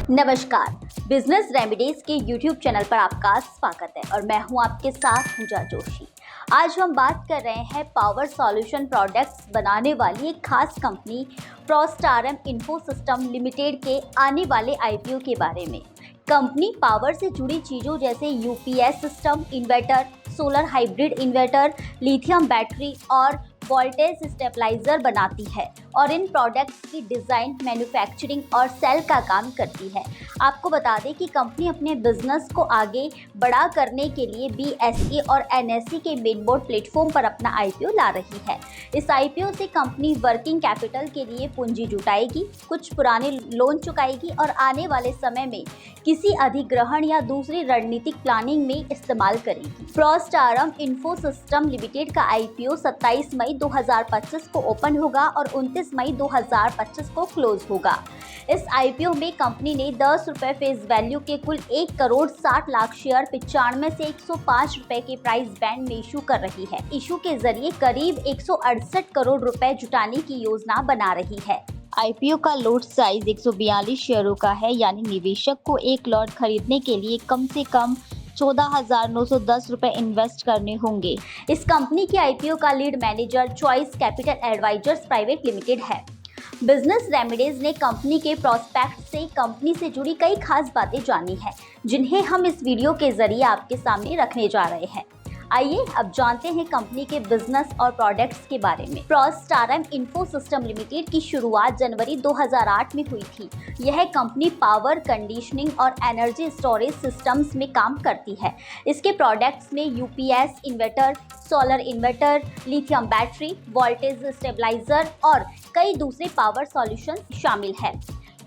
नमस्कार, business remedies के YouTube channel पर आपका स्वागत है और मैं हूं आपके साथ पूजा जोशी। आज हम बात कर रहे हैं पावर सॉल्यूशन प्रोडक्ट्स बनाने वाली एक खास कंपनी प्रोस्टारम इन्फो सिस्टम लिमिटेड के आने वाले आईपीओ के बारे में। कंपनी पावर से जुड़ी चीज़ों जैसे UPS system, inverter, solar hybrid inverter, lithium battery और वोल्टेज स्टेबलाइजर बनाती है और इन प्रोडक्ट्स की डिज़ाइन, मैन्युफैक्चरिंग और सेल का काम करती है। आपको बता दें कि कंपनी अपने बिजनेस को आगे बड़ा करने के लिए बीएसई और एनएसई के मेन बोर्ड प्लेटफॉर्म पर अपना आईपीओ ला रही है। इस आईपीओ से कंपनी वर्किंग कैपिटल के लिए पूंजी जुटाएगी, कुछ पुराने लोन चुकाएगी और आने वाले समय में किसी अधिग्रहण या दूसरी रणनीतिक प्लानिंग में इस्तेमाल करेगी। प्रोस्टारम इन्फो सिस्टम लिमिटेड का आईपीओ 27 मई 2025 को ओपन होगा और 29 मई 2025 को क्लोज होगा। इस आईपीओ में कंपनी ने 10 रुपये फेस वैल्यू के कुल 1 करोड़ 60 लाख शेयर 95 से 105 रुपए के प्राइस बैंड में इशू कर रही है। इशू के जरिए करीब 168 करोड़ रुपए जुटाने की योजना बना रही है। आईपीओ का लॉट साइज 142 शेयरों का है, यानी निवेशक को एक लॉट खरीदने के लिए कम से कम 14,910 रुपए इन्वेस्ट करने होंगे। इस कंपनी के आईपीओ का lead manager Choice Capital Advisors private limited है। बिजनेस रेमेडीज ने कंपनी के प्रोस्पेक्ट से कंपनी से जुड़ी कई खास बातें जानी हैं, जिन्हें हम इस वीडियो के जरिए आपके सामने रखने जा रहे हैं। आइए अब जानते हैं कंपनी के बिजनेस और प्रोडक्ट्स के बारे में। प्रोस्टारम इन्फो सिस्टम लिमिटेड की शुरुआत जनवरी 2008 में हुई थी। यह कंपनी पावर कंडीशनिंग और एनर्जी स्टोरेज सिस्टम्स में काम करती है। इसके प्रोडक्ट्स में UPS inverter, solar inverter, lithium battery, voltage stabiliser और कई दूसरे पावर सॉल्यूशंस शामिल हैं।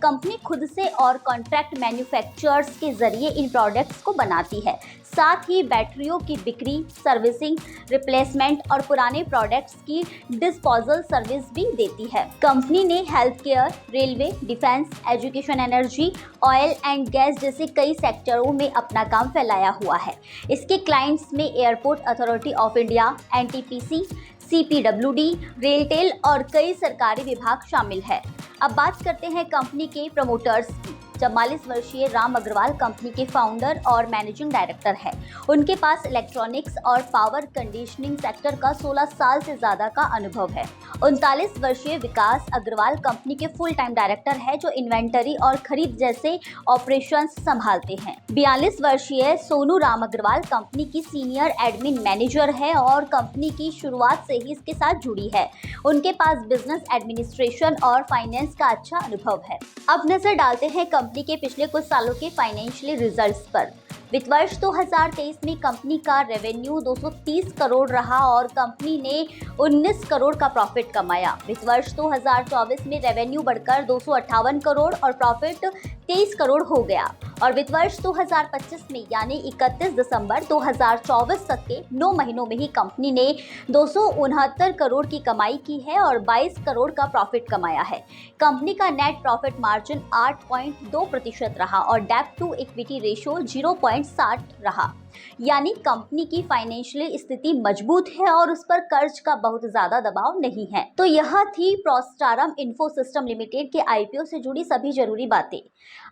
कंपनी खुद से और कॉन्ट्रैक्ट मैन्युफैक्चरर्स के जरिए इन प्रोडक्ट्स को बनाती है। साथ ही बैटरियों की बिक्री, सर्विसिंग, रिप्लेसमेंट और पुराने प्रोडक्ट्स की डिस्पोजल सर्विस भी देती है। कंपनी ने health care, railway, defence, education, energy, oil and gas जैसे कई सेक्टरों में अपना काम फैलाया हुआ है। इसके क्लाइंट्स में airport authority of India, NTPC, CPWD, RailTel और कई सरकारी विभाग शामिल है। अब बात करते हैं कंपनी के प्रमोटर्स की। 44 वर्षीय राम अग्रवाल कंपनी के फाउंडर और मैनेजिंग डायरेक्टर है। उनके पास इलेक्ट्रॉनिक्स और पावर कंडीशनिंग सेक्टर का 16 साल से ज्यादा का अनुभव है। 39 वर्षीय विकास अग्रवाल कंपनी के फुल टाइम डायरेक्टर है, जो इन्वेंटरी और खरीद जैसे ऑपरेशंस संभालते हैं। 42 वर्षीय सोनू राम अग्रवाल कंपनी की सीनियर एडमिन मैनेजर है और कंपनी की शुरुआत से ही इसके साथ जुड़ी है। उनके पास बिजनेस एडमिनिस्ट्रेशन और फाइनेंस का अच्छा अनुभव है। अब नजर डालते हैं कंपनी के पिछले कुछ सालों के फाइनेंशियल रिजल्ट्स पर। वित्त वर्ष 2023 में कंपनी का रेवेन्यू 230 करोड़ रहा और कंपनी ने 19 करोड़ का प्रॉफिट कमाया। वित्त वर्ष 2024 में रेवेन्यू बढ़कर 258 करोड़ और प्रॉफिट 23 करोड़ हो गया और वित्त वर्ष 2025 में यानी 31 दिसंबर 2024 तक के 9 महीनों में ही कंपनी ने 269 करोड़ की कमाई की है और 22 करोड़ का प्रॉफिट कमाया है। कंपनी का नेट प्रॉफिट मार्जिन 8.2% रहा और डेब्ट टू इक्विटी रेशियो 0.60 रहा, यानी कंपनी की फाइनेंशियल स्थिति मजबूत है और उस पर कर्ज का बहुत ज्यादा दबाव नहीं है। तो यह थी प्रोस्टारम इन्फो सिस्टम लिमिटेड के आईपीओ से जुड़ी सभी जरूरी बातें।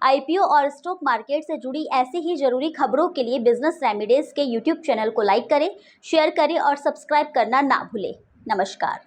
आईपीओ और स्टॉक मार्केट से जुड़ी ऐसी ही जरूरी खबरों के लिए बिजनेस रेमेडीज के यूट्यूब चैनल को लाइक करें, शेयर करें और सब्सक्राइब करना ना भूलें। नमस्कार।